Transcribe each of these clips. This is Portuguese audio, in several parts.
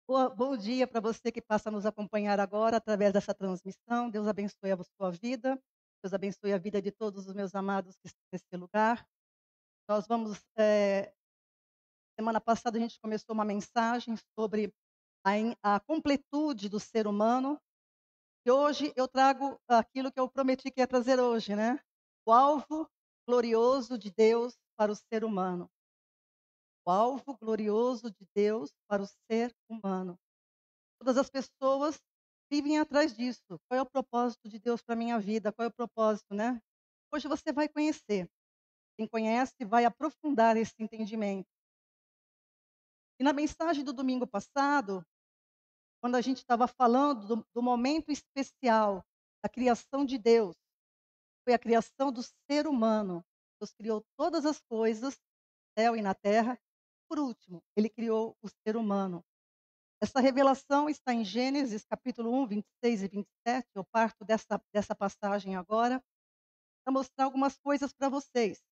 Bom dia para você que passa a nos acompanhar agora através dessa transmissão. Deus abençoe a sua vida. Deus abençoe a vida de todos os meus amados que estão nesse lugar. Nós vamos, semana passada a gente começou uma mensagem sobre a completude do ser humano. E hoje eu trago aquilo que eu prometi que ia trazer hoje, né? O alvo glorioso de Deus para o ser humano. O alvo glorioso de Deus para o ser humano. Todas as pessoas vivem atrás disso. Qual é o propósito de Deus para a minha vida? Qual é o propósito, né? Hoje você vai conhecer. Quem conhece vai aprofundar esse entendimento. E na mensagem do domingo passado, quando a gente estava falando do momento especial da criação de Deus, foi a criação do ser humano. Deus criou todas as coisas, no céu e na terra. Por último, ele criou o ser humano. Essa revelação está em Gênesis capítulo 1, 26 e 27. Eu parto dessa passagem agora para mostrar algumas coisas para vocês.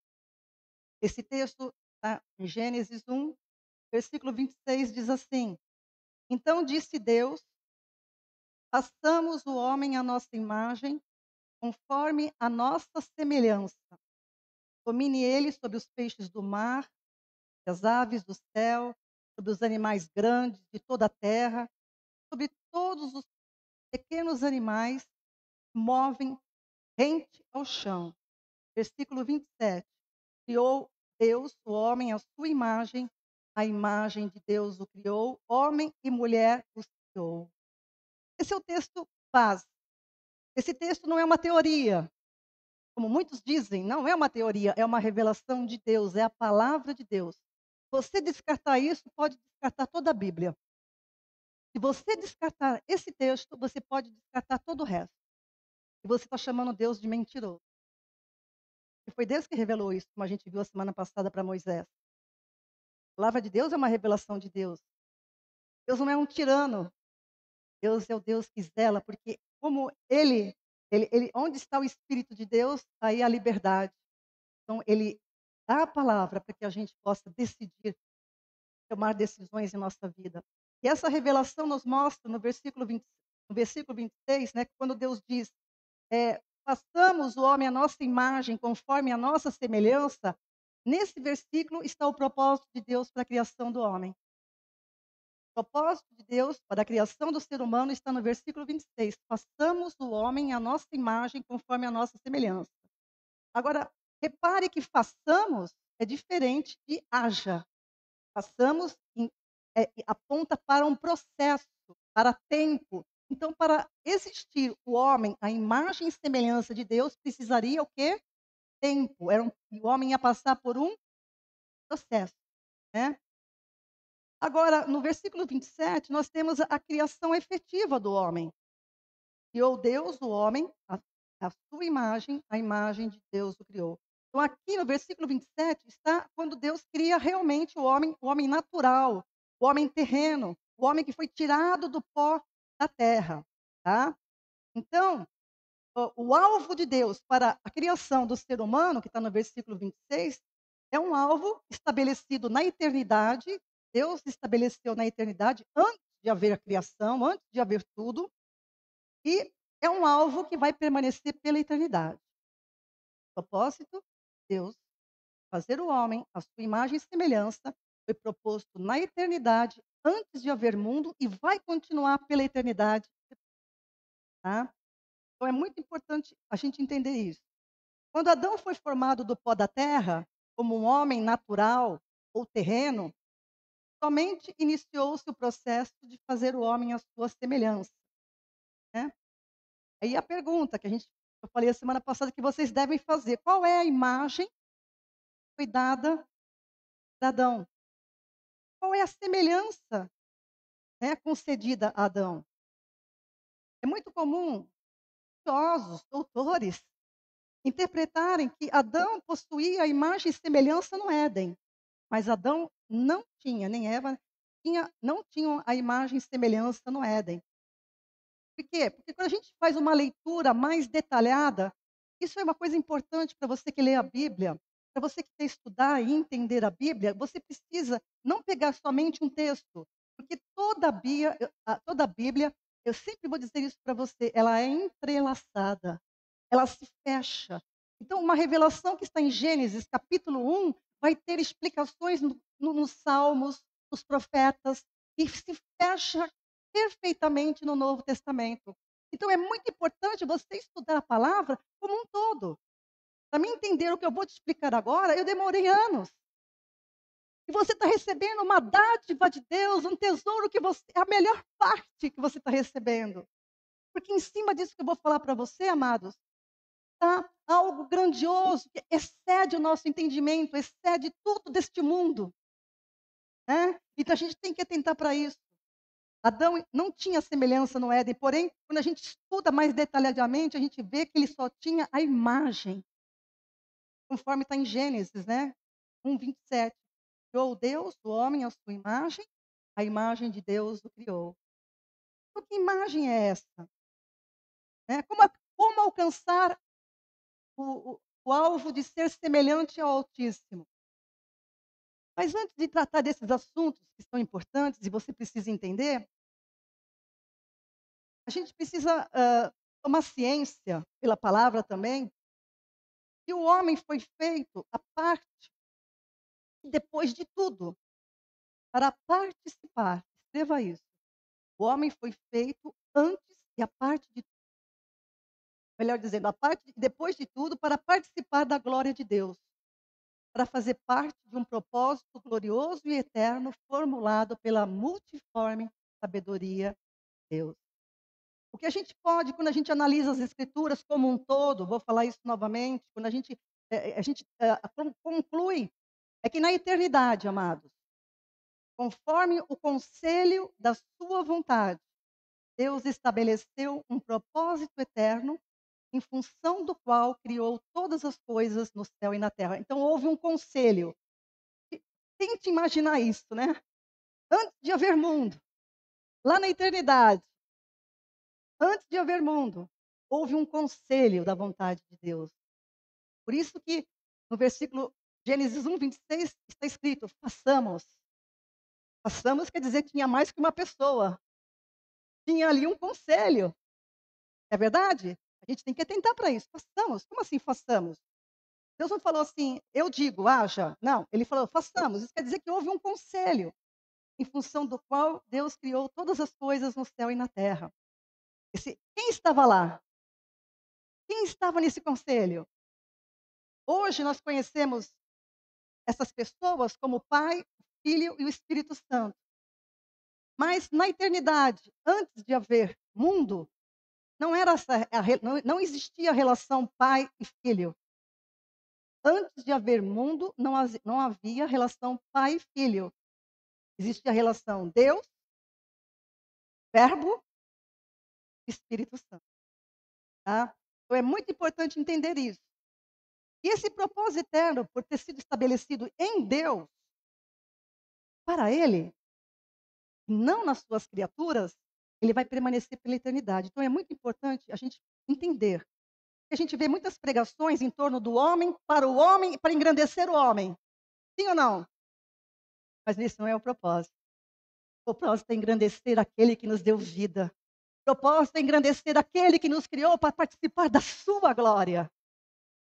Esse texto está em Gênesis 1, versículo 26, diz assim: Então disse Deus: façamos o homem à nossa imagem, conforme a nossa semelhança. Domine ele sobre os peixes do mar, as aves do céu, sobre os animais grandes de toda a terra, sobre todos os pequenos animais que movem rente ao chão. Versículo 27. Criou Deus o homem à sua imagem, a imagem de Deus o criou, homem e mulher os criou. Esse é o texto base. Esse texto não é uma teoria, como muitos dizem, não é uma teoria, é uma revelação de Deus, é a palavra de Deus. Se você descartar isso, pode descartar toda a Bíblia. Se você descartar esse texto, você pode descartar todo o resto. E você está chamando Deus de mentiroso. E foi Deus que revelou isso, como a gente viu a semana passada para Moisés. A palavra de Deus é uma revelação de Deus. Deus não é um tirano. Deus é o Deus que zela, porque como onde está o Espírito de Deus, aí a liberdade. Então ele dá a palavra para que a gente possa decidir, tomar decisões em nossa vida. E essa revelação nos mostra no versículo 26, né, quando Deus diz, façamos o homem à nossa imagem, conforme a nossa semelhança. Nesse versículo está o propósito de Deus para a criação do homem. O propósito de Deus para a criação do ser humano está no versículo 26. Façamos o homem à nossa imagem, conforme a nossa semelhança. Agora, repare que façamos é diferente de haja. Façamos aponta para um processo, para tempo. Então, para existir o homem à imagem e semelhança de Deus, precisaria o quê? Tempo. O homem ia passar por um processo, né? Agora, no versículo 27, nós temos a criação efetiva do homem. Criou Deus o homem, a sua imagem, a imagem de Deus o criou. Então, aqui no versículo 27 está quando Deus cria realmente o homem natural, o homem terreno, o homem que foi tirado do pó da terra. Tá? Então, o alvo de Deus para a criação do ser humano, que está no versículo 26, é um alvo estabelecido na eternidade. Deus estabeleceu na eternidade, antes de haver a criação, antes de haver tudo, e é um alvo que vai permanecer pela eternidade. O propósito, Deus, fazer o homem, à sua imagem e semelhança, foi proposto na eternidade, antes de haver mundo, e vai continuar pela eternidade. Tá? Então é muito importante a gente entender isso. Quando Adão foi formado do pó da terra, como um homem natural ou terreno, somente iniciou-se o processo de fazer o homem à sua semelhança. Né? Aí a pergunta eu falei a semana passada que vocês devem fazer: qual é a imagem que foi dada para Adão? Qual é a semelhança, né, concedida a Adão? É muito comum estudiosos, doutores, interpretarem que Adão possuía a imagem e semelhança no Éden, mas Adão não tinha, nem Eva não tinham a imagem e semelhança no Éden. Por quê? Porque quando a gente faz uma leitura mais detalhada, isso é uma coisa importante para você que lê a Bíblia, para você que quer estudar e entender a Bíblia, você precisa não pegar somente um texto, Porque toda a Bíblia, eu sempre vou dizer isso para você, ela é entrelaçada, ela se fecha. Então, uma revelação que está em Gênesis, capítulo 1, vai ter explicações nos Salmos, nos profetas, e se fecha perfeitamente no Novo Testamento. Então, é muito importante você estudar a palavra como um todo. Para mim entender o que eu vou te explicar agora, eu demorei anos. E você está recebendo uma dádiva de Deus, um tesouro que você, é a melhor parte que você está recebendo. Porque em cima disso que eu vou falar para você, amados, está algo grandioso, que excede o nosso entendimento, excede tudo deste mundo. Né? Então a gente tem que atentar para isso. Adão não tinha semelhança no Éden, porém, quando a gente estuda mais detalhadamente, a gente vê que ele só tinha a imagem, conforme está em Gênesis, né? 1:27. Criou Deus, o homem, à sua imagem, a imagem de Deus o criou. Então, que imagem é essa? Né? Como alcançar o alvo de ser semelhante ao Altíssimo? Mas antes de tratar desses assuntos que são importantes e você precisa entender, a gente precisa tomar ciência, pela palavra também, que o homem foi feito a parte, depois de tudo, para participar. Escreva isso. O homem foi feito antes e a parte de, melhor dizendo, a parte depois de tudo, para participar da glória de Deus, para fazer parte de um propósito glorioso e eterno formulado pela multiforme sabedoria de Deus. O que a gente pode, quando a gente analisa as escrituras como um todo, vou falar isso novamente, quando a gente conclui, é que na eternidade, amados, conforme o conselho da sua vontade, Deus estabeleceu um propósito eterno em função do qual criou todas as coisas no céu e na terra. Então houve um conselho. Tente imaginar isso, né? Antes de haver mundo, lá na eternidade, antes de haver mundo, houve um conselho da vontade de Deus. Por isso que no versículo Gênesis 1:26 está escrito: façamos. Façamos quer dizer que tinha mais que uma pessoa. Tinha ali um conselho. É verdade? A gente tem que atentar para isso. Façamos. Como assim façamos? Deus não falou assim, eu digo, haja. Não, ele falou, façamos. Isso quer dizer que houve um conselho, em função do qual Deus criou todas as coisas no céu e na terra. Quem estava lá? Quem estava nesse conselho? Hoje nós conhecemos essas pessoas como o Pai, o Filho e o Espírito Santo. Mas na eternidade, antes de haver mundo, não era não existia a relação pai e filho. Antes de haver mundo, não havia relação pai e filho. Existia a relação Deus, Verbo, Espírito Santo. Tá? Então é muito importante entender isso. E esse propósito eterno, por ter sido estabelecido em Deus, para Ele, não nas suas criaturas, ele vai permanecer pela eternidade. Então é muito importante a gente entender. A gente vê muitas pregações em torno do homem, para o homem e para engrandecer o homem. Sim ou não? Mas esse não é o propósito. O propósito é engrandecer aquele que nos deu vida. O propósito é engrandecer aquele que nos criou para participar da sua glória.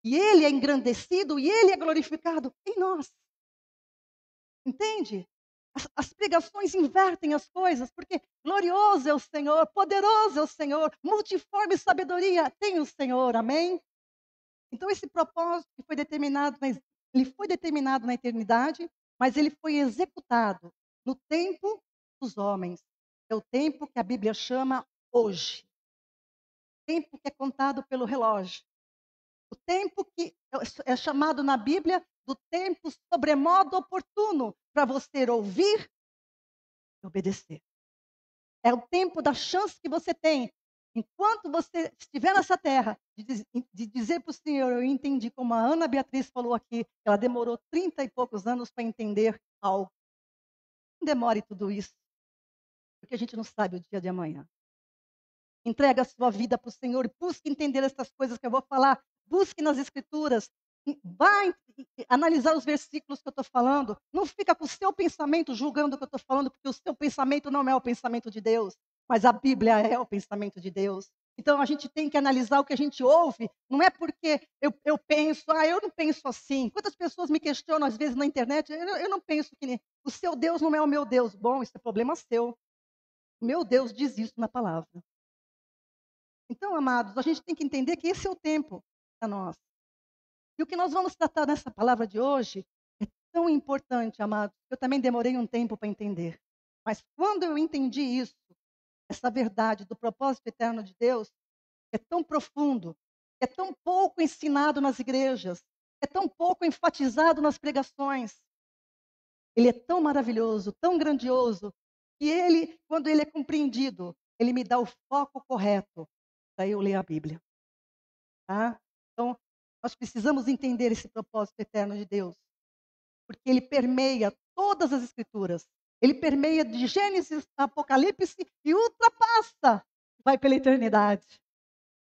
E ele é engrandecido e ele é glorificado em nós. Entende? As pregações invertem as coisas, porque glorioso é o Senhor, poderoso é o Senhor, multiforme sabedoria tem o Senhor, amém? Então esse propósito que foi determinado, ele foi determinado na eternidade, mas ele foi executado no tempo dos homens. É o tempo que a Bíblia chama hoje. Tempo que é contado pelo relógio. O tempo que é chamado na Bíblia do tempo sobremodo oportuno para você ouvir e obedecer. É o tempo da chance que você tem, enquanto você estiver nessa terra, de dizer para o Senhor, eu entendi, como a Ana Beatriz falou aqui, ela demorou 30 e poucos anos para entender algo. Não demore tudo isso, porque a gente não sabe o dia de amanhã. Entrega a sua vida para o Senhor, busque entender essas coisas que eu vou falar, busque nas Escrituras, vai analisar os versículos que eu estou falando, não fica com o seu pensamento julgando o que eu estou falando, porque o seu pensamento não é o pensamento de Deus, mas a Bíblia é o pensamento de Deus. Então a gente tem que analisar o que a gente ouve, não é porque eu penso, eu não penso assim. Quantas pessoas me questionam às vezes na internet, eu não penso que nem, o seu Deus não é o meu Deus. Bom, isso é problema seu. O meu Deus diz isso na palavra. Então, amados, a gente tem que entender que esse é o tempo para nós. E o que nós vamos tratar nessa palavra de hoje é tão importante, amados. Eu também demorei um tempo para entender. Mas quando eu entendi isso, essa verdade do propósito eterno de Deus, é tão profundo, é tão pouco ensinado nas igrejas, é tão pouco enfatizado nas pregações. Ele é tão maravilhoso, tão grandioso, que ele, quando ele é compreendido, ele me dá o foco correto para eu ler a Bíblia. Tá? Então, nós precisamos entender esse propósito eterno de Deus, porque ele permeia todas as escrituras. Ele permeia de Gênesis a Apocalipse e ultrapassa, vai pela eternidade.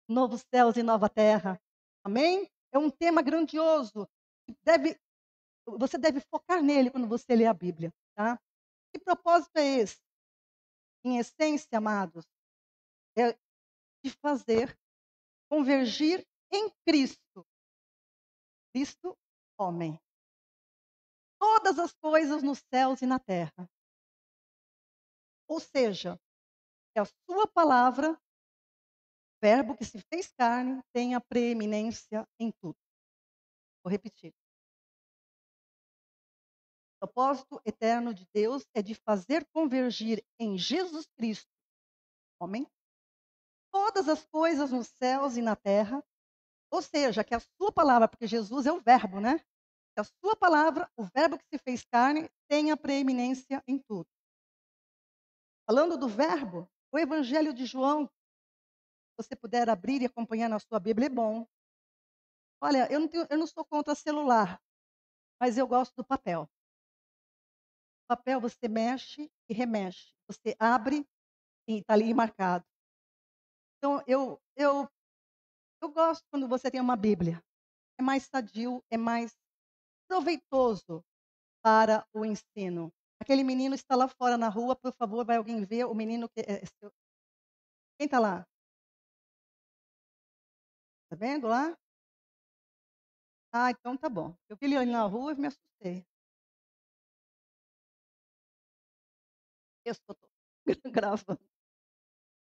Novos céus e nova terra. Amém? É um tema grandioso. Deve, você deve focar nele quando você lê a Bíblia. Tá? Que propósito é esse? Em essência, amados, é de fazer convergir em Cristo. Cristo, homem. Todas as coisas nos céus e na terra. Ou seja, que a sua palavra, verbo que se fez carne, tenha preeminência em tudo. Vou repetir. O propósito eterno de Deus é de fazer convergir em Jesus Cristo, homem, todas as coisas nos céus e na terra. Ou seja, que a sua palavra, porque Jesus é o verbo, né? Que a sua palavra, o verbo que se fez carne, tenha preeminência em tudo. Falando do verbo, o Evangelho de João, se você puder abrir e acompanhar na sua Bíblia, é bom. Olha, eu não sou contra celular, mas eu gosto do papel. O papel você mexe e remexe. Você abre e está ali marcado. Então, eu gosto quando você tem uma Bíblia. É mais sadio, é mais proveitoso para o ensino. Aquele menino está lá fora na rua, por favor, vai alguém ver o menino que é seu. Quem está lá? Está vendo lá? Ah, então tá bom. Eu vi ele ali na rua e me assustei. Eu estou gravando.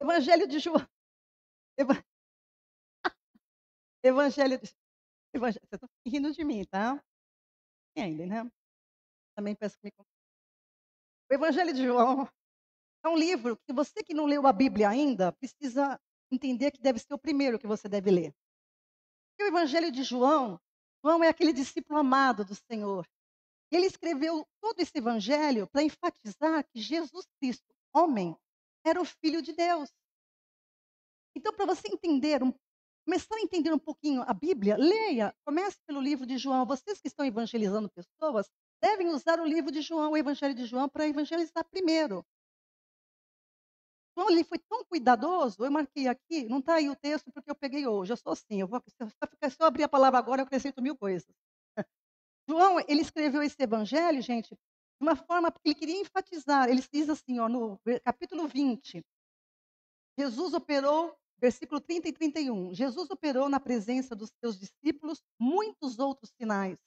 Evangelho de João. Eva- Evangelho de Você está rindo de mim, tá? Entende, né? Também peço que me O Evangelho de João é um livro que você que não leu a Bíblia ainda, precisa entender que deve ser o primeiro que você deve ler. E o Evangelho de João, João é aquele discípulo amado do Senhor. Ele escreveu todo esse evangelho para enfatizar que Jesus Cristo, homem, era o Filho de Deus. Então, para você entender, começar a entender um pouquinho a Bíblia, leia, comece pelo livro de João. Vocês que estão evangelizando pessoas, devem usar o livro de João, o Evangelho de João, para evangelizar primeiro. João ele foi tão cuidadoso, eu marquei aqui, não está aí o texto porque eu peguei hoje, eu sou assim, se eu abrir a palavra agora, eu acrescento 1000 coisas. João, ele escreveu esse evangelho, gente, de uma forma porque ele queria enfatizar. Ele diz assim, ó, no capítulo 20, Jesus operou, versículo 30 e 31, Jesus operou na presença dos seus discípulos muitos outros sinais,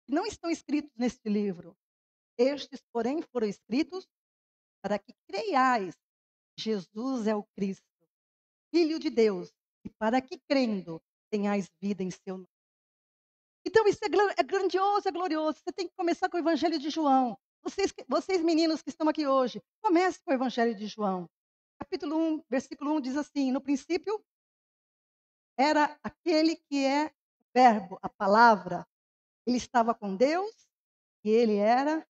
que não estão escritos neste livro. Estes, porém, foram escritos para que creiais que Jesus é o Cristo, Filho de Deus, e para que crendo tenhais vida em seu nome. Então isso é grandioso, é glorioso. Você tem que começar com o Evangelho de João. Vocês meninos que estão aqui hoje, comece com o Evangelho de João. Capítulo 1, versículo 1 diz assim: no princípio era aquele que é o verbo, a palavra. Ele estava com Deus e ele era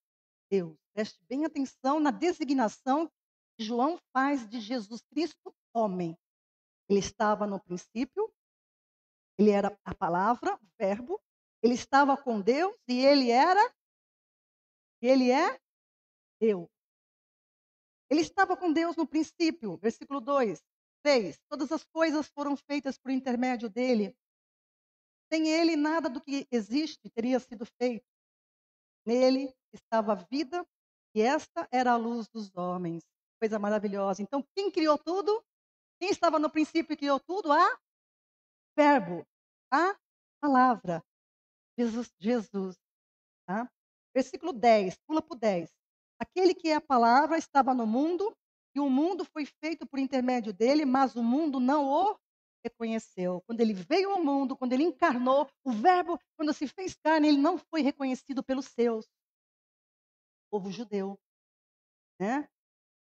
Deus. Preste bem atenção na designação que João faz de Jesus Cristo, homem. Ele estava no princípio, ele era a palavra, o verbo, ele estava com Deus e ele é Deus. Ele estava com Deus no princípio, versículo 2, 3. Todas as coisas foram feitas por intermédio dele. Sem ele, nada do que existe teria sido feito. Nele estava a vida, e esta era a luz dos homens. Coisa maravilhosa. Então, quem criou tudo? Quem estava no princípio e criou tudo? A Verbo, a palavra, Jesus, tá? Versículo 10, pula para o 10. Aquele que é a palavra estava no mundo, e o mundo foi feito por intermédio dele, mas o mundo não o reconheceu. Quando ele veio ao mundo, quando ele encarnou, o Verbo, quando se fez carne, ele não foi reconhecido pelos seus, povo judeu, né?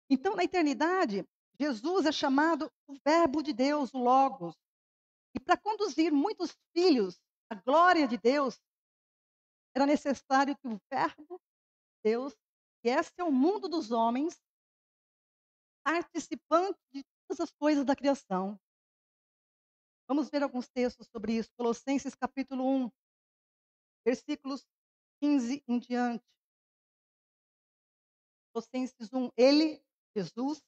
Então, na eternidade, Jesus é chamado o Verbo de Deus, o Logos. E para conduzir muitos filhos à glória de Deus, era necessário que o Verbo de Deus viesse ao mundo dos homens, participante de todas as coisas da criação. Vamos ver alguns textos sobre isso. Colossenses capítulo 1, versículos 15 em diante. Colossenses 1, ele, Jesus,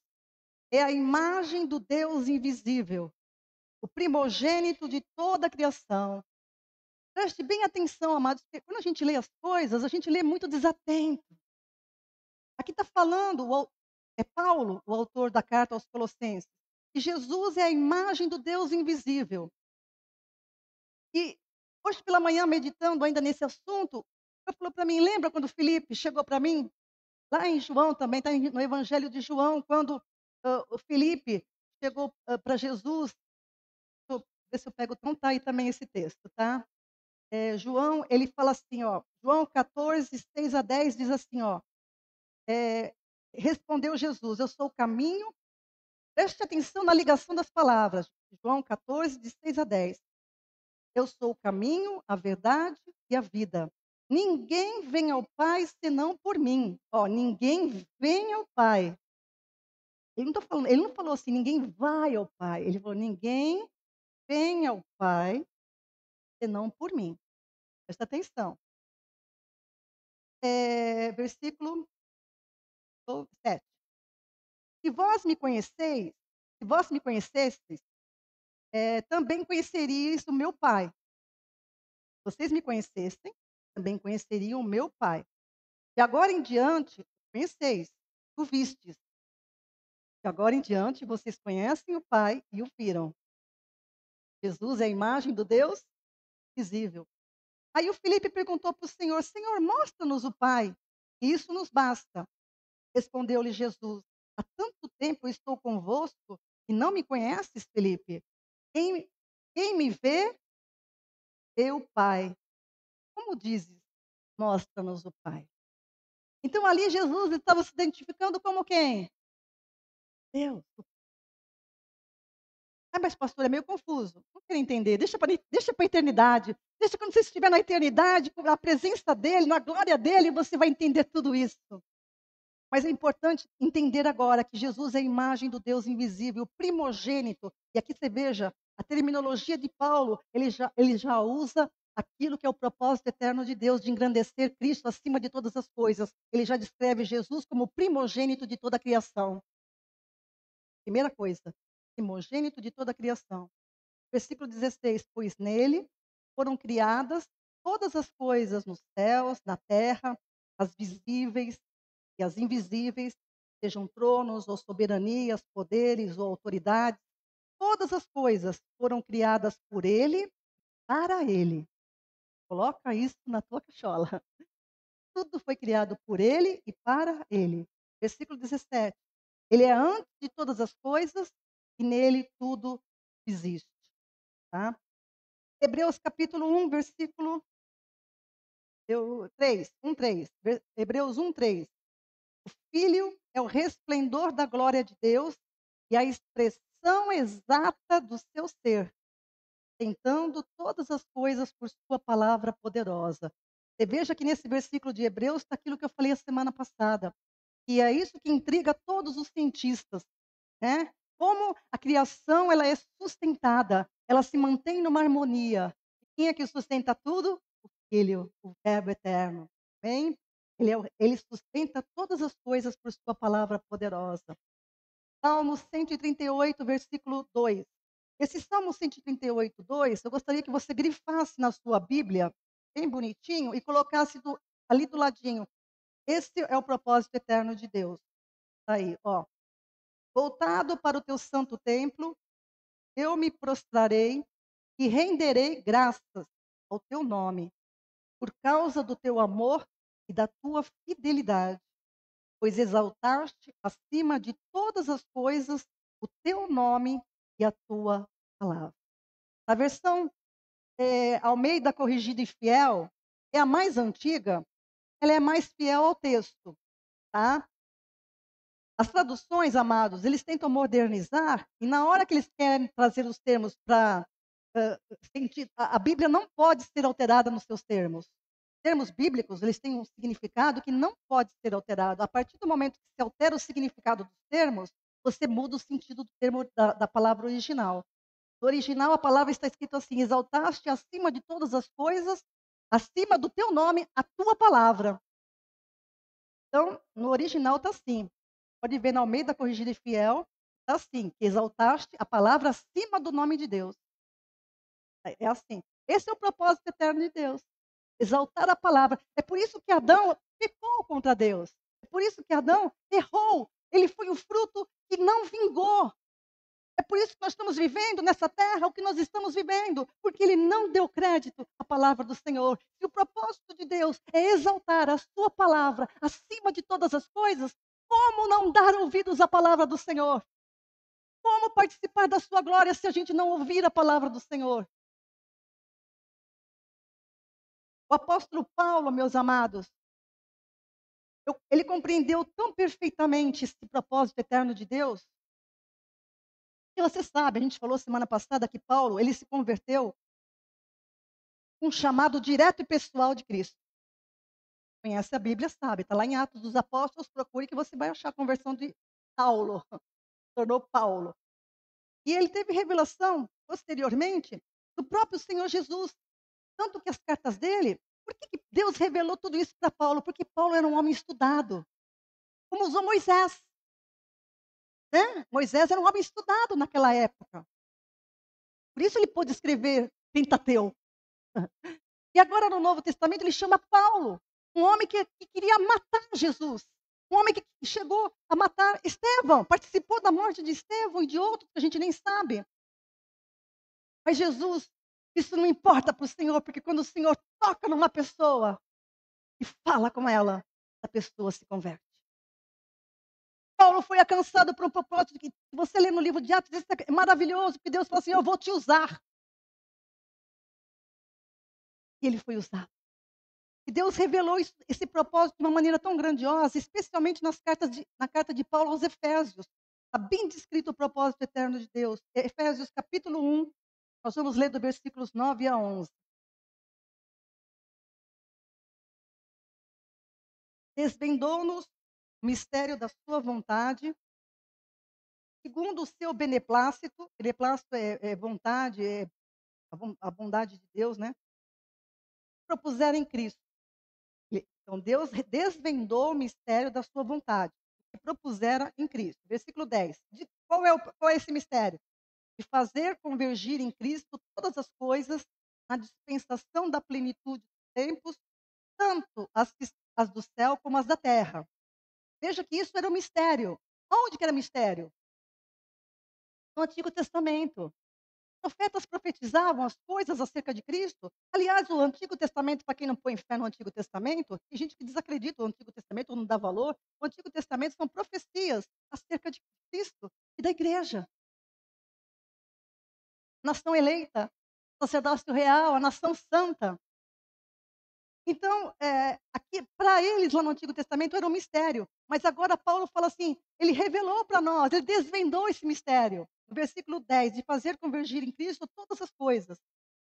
é a imagem do Deus invisível, o primogênito de toda a criação. Preste bem atenção, amados, porque quando a gente lê as coisas, a gente lê muito desatento. Aqui está falando, é Paulo, o autor da carta aos Colossenses, que Jesus é a imagem do Deus invisível. E hoje pela manhã, meditando ainda nesse assunto, ele falou para mim, lembra quando o Felipe chegou para mim, lá em João também, está no Evangelho de João, quando o Felipe chegou para Jesus, deixa eu ver se eu pego, então está aí também esse texto, tá? João, ele fala assim, ó, João 14, 6 a 10 diz assim, ó, respondeu Jesus, eu sou o caminho. Preste atenção na ligação das palavras. João 14, de 6 a 10. Eu sou o caminho, a verdade e a vida. Ninguém vem ao Pai senão por mim. Ó, ninguém vem ao Pai. Ele não falou assim, ninguém vai ao Pai. Ele falou, ninguém vem ao Pai senão por mim. Presta atenção. Versículo 7. Se vós me conheceis, se vós me conhecestes, também conheceríeis o meu Pai. Vocês me conhecessem, também conheceriam o meu Pai. De agora em diante, conheceis, o vistes. De agora em diante, vocês conhecem o Pai e o viram. Jesus é a imagem do Deus visível. Aí o Filipe perguntou para o Senhor, Senhor, mostra-nos o Pai, e isso nos basta. Respondeu-lhe Jesus, há tanto tempo estou convosco e não me conheces, Filipe? Quem me vê, vê o Pai. Como dizes, mostra-nos o Pai? Então ali Jesus estava se identificando como quem? Deus. Ah, mas pastor, é meio confuso. Não quero entender. Deixa para a eternidade. Deixa quando você estiver na eternidade, com a presença dele, na glória dele, você vai entender tudo isso. Mas é importante entender agora que Jesus é a imagem do Deus invisível, o primogênito. E aqui você veja, a terminologia de Paulo, ele já usa aquilo que é o propósito eterno de Deus, de engrandecer Cristo acima de todas as coisas. Ele já descreve Jesus como o primogênito de toda a criação. Primeira coisa, primogênito de toda a criação. Versículo 16, pois nele foram criadas todas as coisas nos céus, na terra, as visíveis e as invisíveis, sejam tronos ou soberanias, poderes ou autoridades, todas as coisas foram criadas por ele, para ele. Coloca isso na tua cachola. Tudo foi criado por ele e para ele. Versículo 17. Ele é antes de todas as coisas e nele tudo existe. Tá? Hebreus capítulo 1, versículo 3, 1:3. Hebreus 1:3. O Filho é o resplendor da glória de Deus e a expressão exata do seu ser, tentando todas as coisas por sua palavra poderosa. Você veja que nesse versículo de Hebreus está aquilo que eu falei a semana passada. E é isso que intriga todos os cientistas, né? Como a criação ela é sustentada, ela se mantém numa harmonia. Quem é que sustenta tudo? O Filho, o Verbo eterno. Bem? Ele sustenta todas as coisas por sua palavra poderosa. Salmo 138, versículo 2. Esse Salmo 138:2, eu gostaria que você grifasse na sua Bíblia, bem bonitinho, e colocasse ali do ladinho. Esse é o propósito eterno de Deus. Tá aí, ó. Voltado para o teu santo templo, eu me prostrarei e renderei graças ao teu nome, por causa do teu amor e da tua fidelidade, pois exaltaste acima de todas as coisas o teu nome e a tua palavra. A versão Almeida Corrigida e Fiel é a mais antiga, ela é mais fiel ao texto, tá? As traduções, amados, eles tentam modernizar e na hora que eles querem trazer os termos para sentido, a Bíblia não pode ser alterada nos seus termos. Termos bíblicos, eles têm um significado que não pode ser alterado. A partir do momento que se altera o significado dos termos, você muda o sentido do termo da palavra original. No original, a palavra está escrita assim: exaltaste acima de todas as coisas, acima do teu nome, a tua palavra. Então, no original está assim. Pode ver na Almeida Corrigida e Fiel, está assim: que exaltaste a palavra acima do nome de Deus. É assim. Esse é o propósito eterno de Deus. Exaltar a palavra. É por isso que Adão pecou contra Deus. É por isso que Adão errou. Ele foi o fruto que não vingou. É por isso que nós estamos vivendo nessa terra o que nós estamos vivendo, porque ele não deu crédito à palavra do Senhor. Se o propósito de Deus é exaltar a sua palavra acima de todas as coisas, como não dar ouvidos à palavra do Senhor? Como participar da sua glória se a gente não ouvir a palavra do Senhor? O apóstolo Paulo, meus amados, ele compreendeu tão perfeitamente esse propósito eterno de Deus, que você sabe, a gente falou semana passada que Paulo, ele se converteu com um chamado direto e pessoal de Cristo. Conhece a Bíblia, sabe, está lá em Atos dos Apóstolos, procure que você vai achar a conversão de Paulo, tornou Paulo. E ele teve revelação, posteriormente, do próprio Senhor Jesus, tanto que as cartas dele, por que que Deus revelou tudo isso para Paulo? Porque Paulo era um homem estudado, como usou Moisés, né? Moisés era um homem estudado naquela época, por isso ele pôde escrever Pentateuco. E agora no Novo Testamento ele chama Paulo, um homem que queria matar Jesus, um homem que chegou a matar Estevão, participou da morte de Estevão e de outros que a gente nem sabe. Mas Jesus, isso não importa para o Senhor, porque quando o Senhor toca numa pessoa e fala com ela, a pessoa se converte. Paulo foi alcançado por um propósito que, se você lê no livro de Atos, isso é maravilhoso, porque Deus falou assim: eu vou te usar. E ele foi usado. E Deus revelou esse propósito de uma maneira tão grandiosa, especialmente na carta de Paulo aos Efésios. Está bem descrito o propósito eterno de Deus. Efésios capítulo 1, nós vamos ler do versículos 9 a 11. Desvendou-nos o mistério da sua vontade, segundo o seu beneplácito. Beneplácito é vontade, é a bondade de Deus, né? Propuseram em Cristo. Então, Deus desvendou o mistério da sua vontade, que propusera em Cristo. Versículo 10. Qual é esse mistério? De fazer convergir em Cristo todas as coisas na dispensação da plenitude dos tempos, tanto as do céu como as da terra. Veja que isso era um mistério. Onde que era mistério? No Antigo Testamento. Profetas profetizavam as coisas acerca de Cristo. Aliás, o Antigo Testamento, para quem não põe fé no Antigo Testamento, tem gente que desacredita o Antigo Testamento ou não dá valor. O Antigo Testamento são profecias acerca de Cristo e da igreja. Nação eleita, sacerdócio real, a nação santa. Então, aqui, para eles, lá no Antigo Testamento, era um mistério. Mas agora Paulo fala assim, ele revelou para nós, ele desvendou esse mistério. No versículo 10, de fazer convergir em Cristo todas as coisas.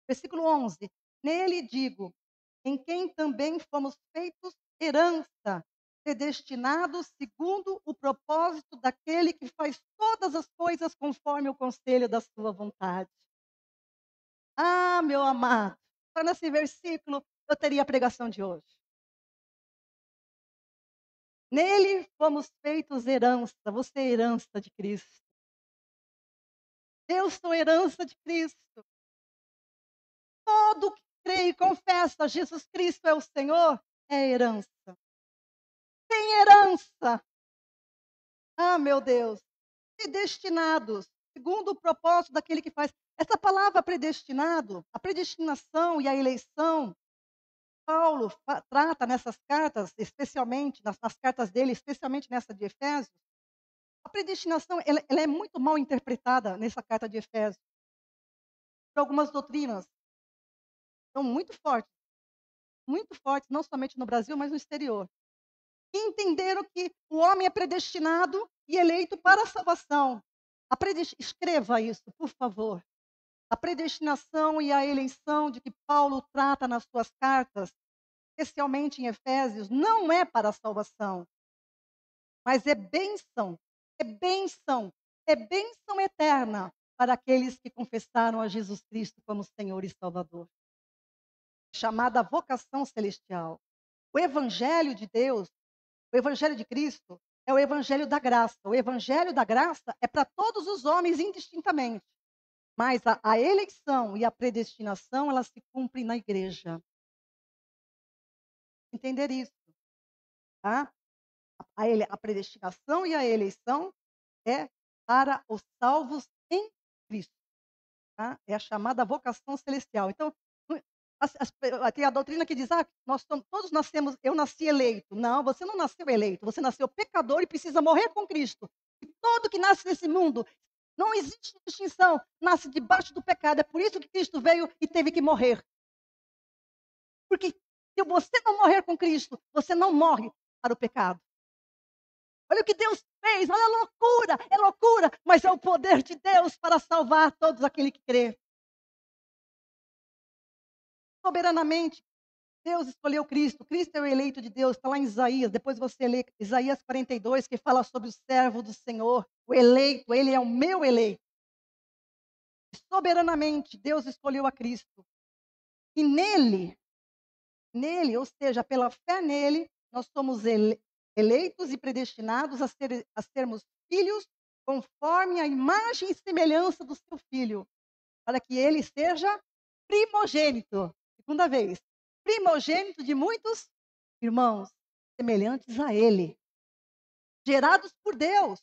Versículo 11: nele digo, em quem também fomos feitos herança, predestinados segundo o propósito daquele que faz todas as coisas conforme o conselho da sua vontade. Ah, meu amado, só nesse versículo eu teria a pregação de hoje. Nele fomos feitos herança, você é herança de Cristo. Eu sou herança de Cristo. Todo que crê e confessa Jesus Cristo é o Senhor, é herança. Tem herança. Ah, meu Deus. Predestinados, segundo o propósito daquele que faz. Essa palavra predestinado, a predestinação e a eleição, Paulo trata nessas cartas, especialmente, nas cartas dele, especialmente nessa de Efésios. A predestinação, ela é muito mal interpretada nessa carta de Efésios, por algumas doutrinas. São muito fortes, não somente no Brasil, mas no exterior. E entenderam que o homem é predestinado e eleito para a salvação. Escreva isso, por favor. A predestinação e a eleição de que Paulo trata nas suas cartas, especialmente em Efésios, não é para a salvação, mas é bênção eterna para aqueles que confessaram a Jesus Cristo como Senhor e Salvador. Chamada vocação celestial. O Evangelho de Deus, o Evangelho de Cristo, é o Evangelho da graça. O Evangelho da graça é para todos os homens indistintamente. Mas a eleição e a predestinação, elas se cumprem na igreja. Entender isso, tá? A predestinação e a eleição é para os salvos em Cristo, tá? É a chamada vocação celestial. Então, tem a doutrina que diz, todos nascemos, eu nasci eleito. Não, você não nasceu eleito, você nasceu pecador e precisa morrer com Cristo. E todo que nasce nesse mundo, não existe distinção, nasce debaixo do pecado. É por isso que Cristo veio e teve que morrer. Porque se você não morrer com Cristo, você não morre para o pecado. Olha o que Deus fez, olha é loucura, mas é o poder de Deus para salvar todos aqueles que crê. Soberanamente, Deus escolheu Cristo. Cristo é o eleito de Deus, está lá em Isaías. Depois você lê Isaías 42, que fala sobre o servo do Senhor, o eleito, ele é o meu eleito. Soberanamente, Deus escolheu a Cristo. E nele, ou seja, pela fé nele, nós somos eleitos e predestinados a sermos filhos conforme a imagem e semelhança do seu filho, para que ele seja primogênito. Segunda vez, primogênito de muitos irmãos, semelhantes a ele, gerados por Deus,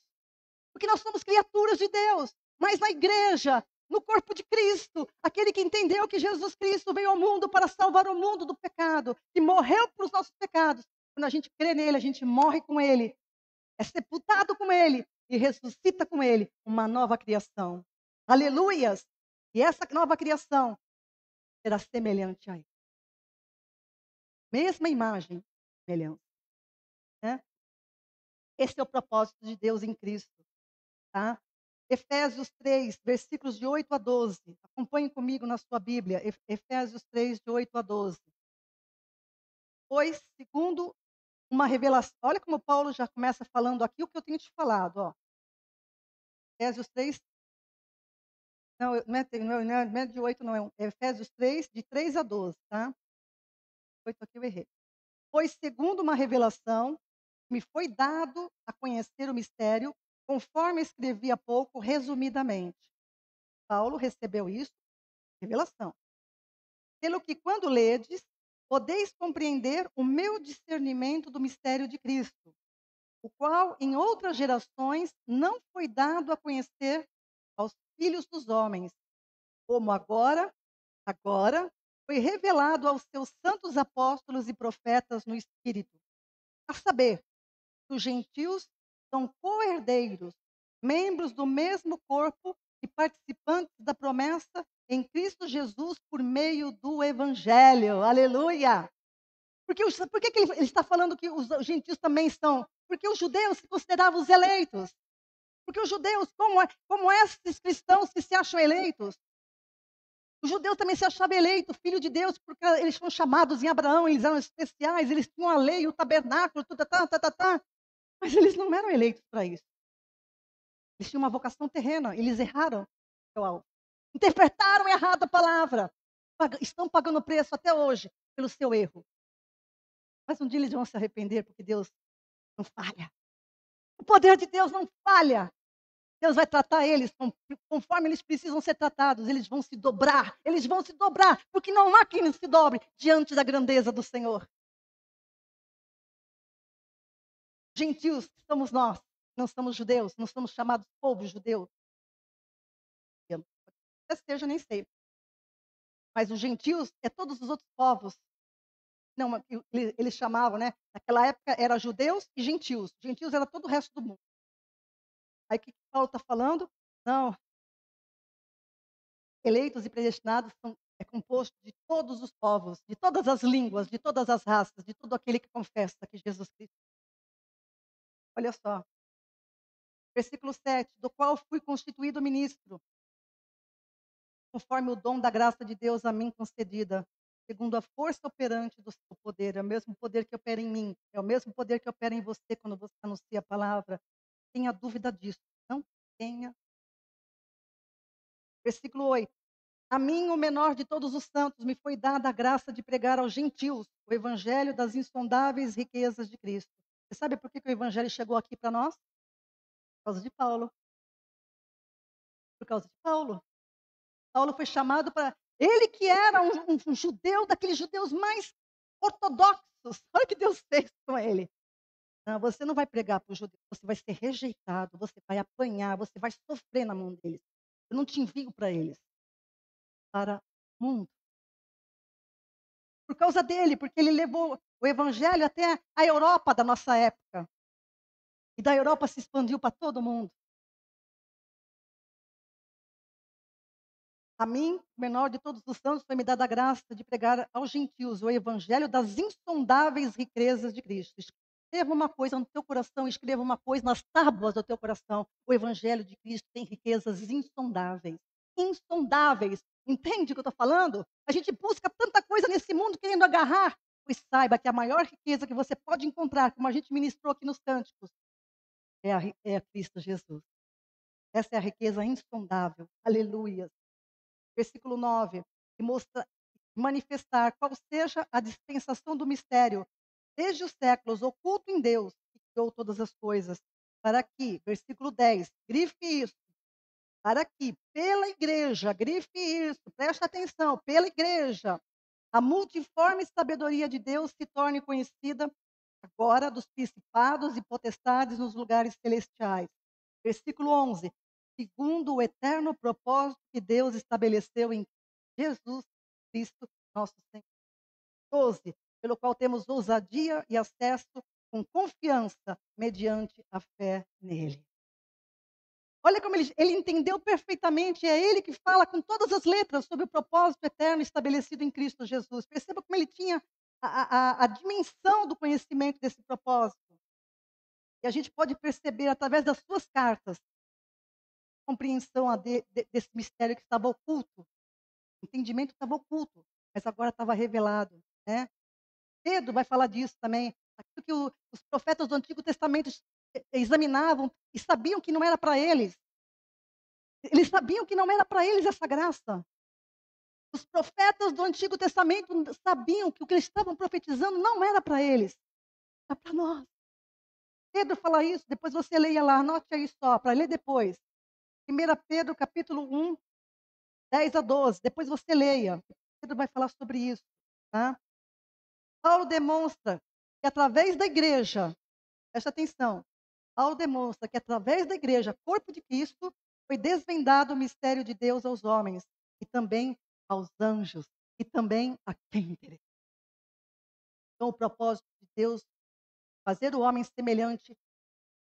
porque nós somos criaturas de Deus, mas na igreja, no corpo de Cristo, aquele que entendeu que Jesus Cristo veio ao mundo para salvar o mundo do pecado, que morreu para os nossos pecados. Quando a gente crê nele, a gente morre com ele, é sepultado com ele e ressuscita com ele, uma nova criação. Aleluias! E essa nova criação será semelhante a ele. Mesma imagem, semelhança. Né? Esse é o propósito de Deus em Cristo. Tá? Efésios 3, versículos de 8 a 12. Acompanhe comigo na sua Bíblia. Efésios 3, de 8 a 12. Pois, segundo uma revelação. Olha como Paulo já começa falando aqui o que eu tenho te falado. Ó. Efésios 3. Não é de 8, não. É Efésios 3, de 3 a 12. Tá? 8 aqui eu errei. Pois, segundo uma revelação, me foi dado a conhecer o mistério, conforme escrevi há pouco, resumidamente. Paulo recebeu isso, revelação. Pelo que, quando ledes, podeis compreender o meu discernimento do mistério de Cristo, o qual em outras gerações não foi dado a conhecer aos filhos dos homens, como agora foi revelado aos seus santos apóstolos e profetas no Espírito, a saber, que os gentios são co-herdeiros, membros do mesmo corpo e participantes da promessa em Cristo Jesus por meio do Evangelho. Aleluia! Por que ele está falando que os gentios também são? Porque os judeus se consideravam os eleitos. Porque os judeus, como esses cristãos que se acham eleitos, os judeus também se achavam eleitos, filho de Deus, porque eles foram chamados em Abraão, eles eram especiais, eles tinham a lei, o tabernáculo, mas eles não eram eleitos para isso. Eles tinham uma vocação terrena, eles erraram seu alvo. Interpretaram errado a palavra. Estão pagando preço até hoje pelo seu erro. Mas um dia eles vão se arrepender, porque Deus não falha. O poder de Deus não falha. Deus vai tratar eles conforme eles precisam ser tratados. Eles vão se dobrar, porque não há quem não se dobre diante da grandeza do Senhor. Gentios que somos nós, não somos judeus, não somos chamados povo judeu. Talvez seja, nem sei. Mas os gentios é todos os outros povos. Não, eles chamavam, né? Naquela época era judeus e gentios. Gentios era todo o resto do mundo. Aí o que Paulo está falando? Não, eleitos e predestinados é composto de todos os povos, de todas as línguas, de todas as raças, de todo aquele que confessa que Jesus Cristo. Olha só, versículo 7, do qual fui constituído ministro, conforme o dom da graça de Deus a mim concedida, segundo a força operante do seu poder. É o mesmo poder que opera em mim, é o mesmo poder que opera em você quando você anuncia a palavra. Tenha dúvida disso, não tenha. Versículo 8. A mim, o menor de todos os santos, me foi dada a graça de pregar aos gentios o evangelho das insondáveis riquezas de Cristo. Você sabe por que o evangelho chegou aqui para nós? Por causa de Paulo. Por causa de Paulo. Paulo foi chamado para. Ele que era um judeu, daqueles judeus mais ortodoxos. Olha o que Deus fez com ele. Não, você não vai pregar para os judeus, você vai ser rejeitado, você vai apanhar, você vai sofrer na mão deles. Eu não te envio para eles, para o mundo. Por causa dele, porque ele levou o evangelho até a Europa da nossa época. E da Europa se expandiu para todo mundo. A mim, menor de todos os santos, foi me dada a graça de pregar aos gentios o evangelho das insondáveis riquezas de Cristo. Escreva uma coisa no teu coração, escreva uma coisa nas tábuas do teu coração. O evangelho de Cristo tem riquezas insondáveis. Insondáveis. Entende o que eu estou falando? A gente busca tanta coisa nesse mundo querendo agarrar. Pois saiba que a maior riqueza que você pode encontrar, como a gente ministrou aqui nos cânticos, é a Cristo Jesus. Essa é a riqueza insondável. Aleluia. Versículo 9, e manifestar qual seja a dispensação do mistério, desde os séculos, oculto em Deus, que criou todas as coisas, para que, versículo 10, grife isso, para que pela igreja, grife isso, preste atenção, pela igreja, a multiforme sabedoria de Deus se torne conhecida agora dos principados e potestades nos lugares celestiais. Versículo 11, segundo o eterno propósito que Deus estabeleceu em Jesus Cristo, nosso Senhor. 12, pelo qual temos ousadia e acesso com confiança mediante a fé nele. Olha como ele entendeu perfeitamente, é ele que fala com todas as letras sobre o propósito eterno estabelecido em Cristo Jesus. Perceba como ele tinha a dimensão do conhecimento desse propósito. E a gente pode perceber através das suas cartas, a compreensão desse mistério que estava oculto. O entendimento estava oculto, mas agora estava revelado, né? Pedro vai falar disso também. Aquilo que os profetas do Antigo Testamento examinavam e sabiam que não era para eles. Eles sabiam que não era para eles essa graça. Os profetas do Antigo Testamento sabiam que o que eles estavam profetizando não era para eles, era para nós. Pedro fala isso, depois você leia lá, anote aí só, para ler depois. 1 Pedro capítulo 1, 10 a 12, depois você leia. Pedro vai falar sobre isso. Tá? Paulo demonstra que através da igreja, presta atenção, Paulo demonstra que através da igreja, corpo de Cristo, foi desvendado o mistério de Deus aos homens, e também aos anjos, e também a quem interessa. Então o propósito de Deus, fazer o homem semelhante,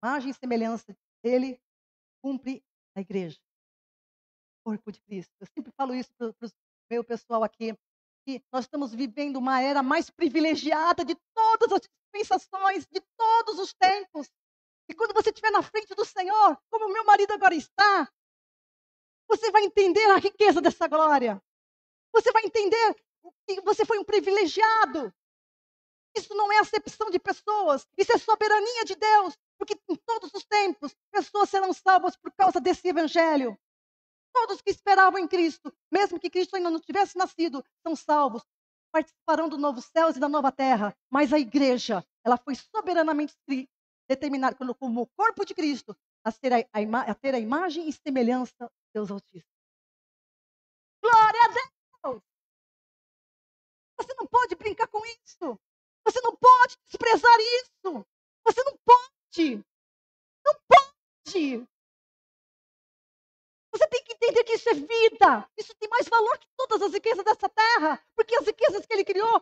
imagem e semelhança dele, cumpre a igreja. Corpo de Cristo. Eu sempre falo isso para o meu pessoal aqui, que nós estamos vivendo uma era mais privilegiada de todas as dispensações, de todos os tempos. E quando você estiver na frente do Senhor, como o meu marido agora está, você vai entender a riqueza dessa glória. Você vai entender que você foi um privilegiado. Isso não é acepção de pessoas, isso é soberania de Deus, porque em todos os tempos, pessoas serão salvas por causa desse evangelho. Todos que esperavam em Cristo, mesmo que Cristo ainda não tivesse nascido, são salvos, participarão do novo céus e da nova terra. Mas a igreja, ela foi soberanamente determinada como o corpo de Cristo, a ter a imagem e semelhança de Deus Altíssimo. Glória a Deus! Você não pode brincar com isso. Você não pode desprezar isso. Você não pode. Não pode. Você tem que entender que isso é vida. Isso tem mais valor que todas as riquezas dessa terra. Porque as riquezas que Ele criou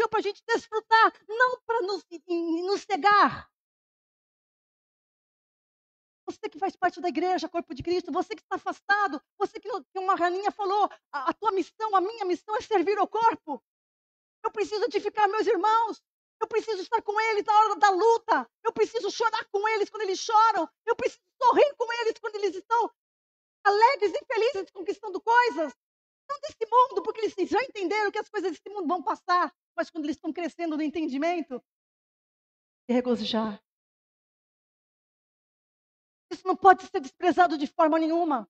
para a gente desfrutar, não para nos cegar. Você que faz parte da igreja, corpo de Cristo, você que está afastado, você que uma rainha falou, a tua missão, a minha missão é servir ao corpo. Eu preciso edificar meus irmãos. Eu preciso estar com eles na hora da luta. Eu preciso chorar com eles quando eles choram. Eu preciso sorrir com eles quando eles estão alegres e felizes conquistando coisas. Não desse mundo, porque eles já entenderam que as coisas desse mundo vão passar. Mas quando eles estão crescendo no entendimento, se regozijar. Isso não pode ser desprezado de forma nenhuma.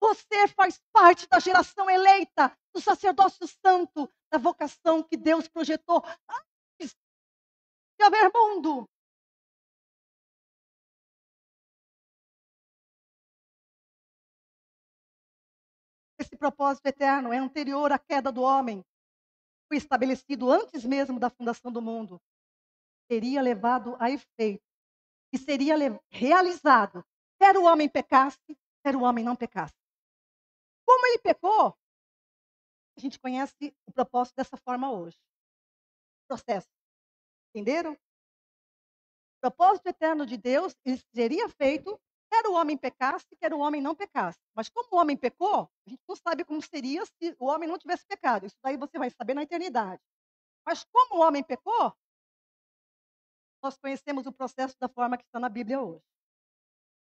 Você faz parte da geração eleita, do sacerdócio santo, da vocação que Deus projetou antes de haver mundo. Esse propósito eterno é anterior à queda do homem. Foi estabelecido antes mesmo da fundação do mundo. Seria levado a efeito. E seria realizado. Quer o homem pecasse, quer o homem não pecasse. Como ele pecou, a gente conhece o propósito dessa forma hoje. Processo. Entenderam? O propósito eterno de Deus, ele seria feito, quer o homem pecasse, quer o homem não pecasse. Mas como o homem pecou, a gente não sabe como seria se o homem não tivesse pecado. Isso daí você vai saber na eternidade. Mas como o homem pecou, nós conhecemos o processo da forma que está na Bíblia hoje.